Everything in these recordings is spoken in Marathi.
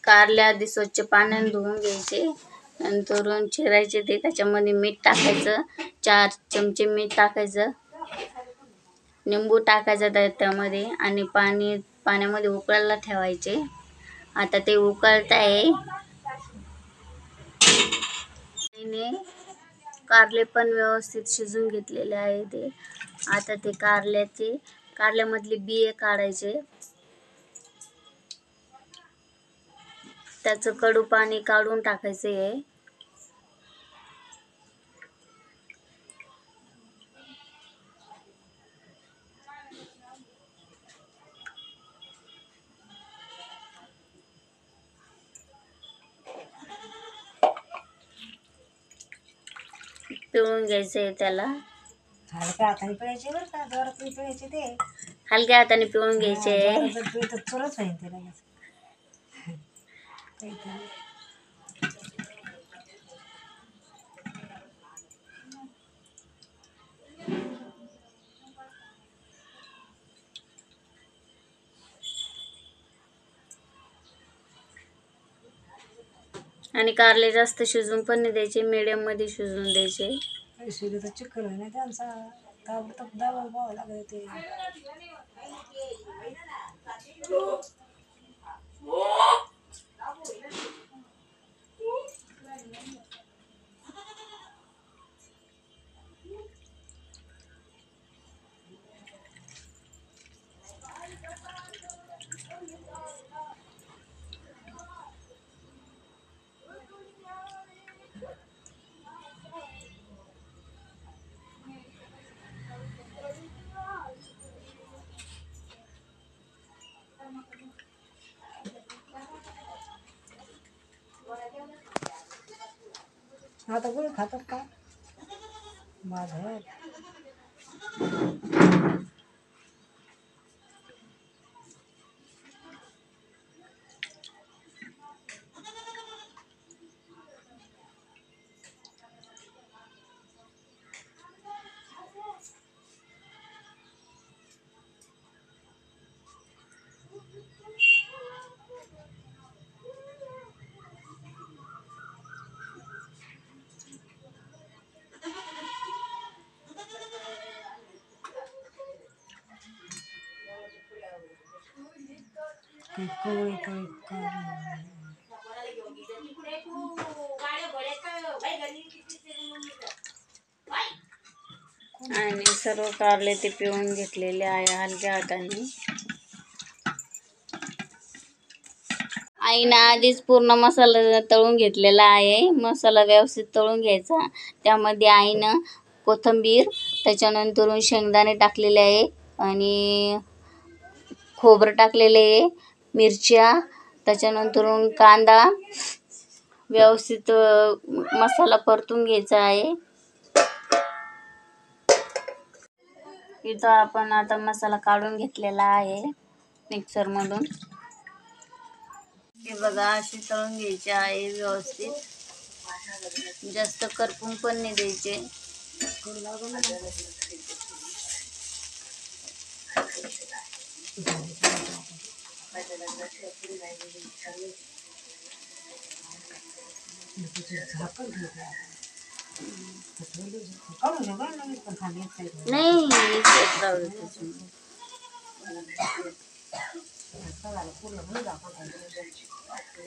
कारले आधी स्वच्छ पाण्याने धुवून घ्यायचे, नंतर चिरायचे ते, त्याच्यामध्ये मीठ टाकायचं, 4 चमचे मीठ टाकायचं, निंबू टाकायचा त्यामध्ये आणि पाण्यामध्ये उकळायला ठेवायचे. आता ते उकळत आहे. कारले पण व्यवस्थित शिजून घेतलेले आहे ते. आता ते कारल्यामधले बिये काढायचे, त्याचं कडू पाणी काढून टाकायचं आहे. पिळून घ्यायचंय त्याला. हलक्या हाताने पिळायचे बरं का, जोरात नाही पिळायचे ते. हलक्या हाताने पिळून घ्यायचे. चुरच होईल ते लगेच. आणि कारले जास्त शिजून पण नाही द्यायचे, मीडियम मध्ये शिजून द्यायचे. शिजून चिखल होईल ना त्यांचा, ताबडतोब दाबायला पाहावं लागेल ते. आता गोळी खातात का माझं? आणि सर्व कारले ते पिळून घेतलेले आहे हलक्या हाताने. आईनं आधीच पूर्ण मसाला तळून घेतलेला आहे. मसाला व्यवस्थित तळून घ्यायचा. त्यामध्ये आईनं कोथिंबीर, त्याच्यानंतर शेंगदाणे टाकलेले आहे आणि खोबरं टाकलेले आहे, मिरच्या, त्याच्यानंतर कांदा. व्यवस्थित मसाला परतून घ्यायचा आहे. इथं आपण आता मसाला काढून घेतलेला आहे मिक्सर मधून. हे बघा, अशी तळून घ्यायची आहे व्यवस्थित, जास्त करपून पण नाही द्यायचे. नाही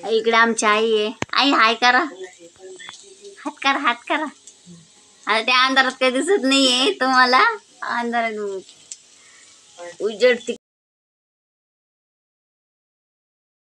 इकडे आमची आई आहे. आई हाय करा, हात करा, हात करा. आता त्या अंधारात काही दिसत नाहीये तुम्हाला, अंधारात उजेड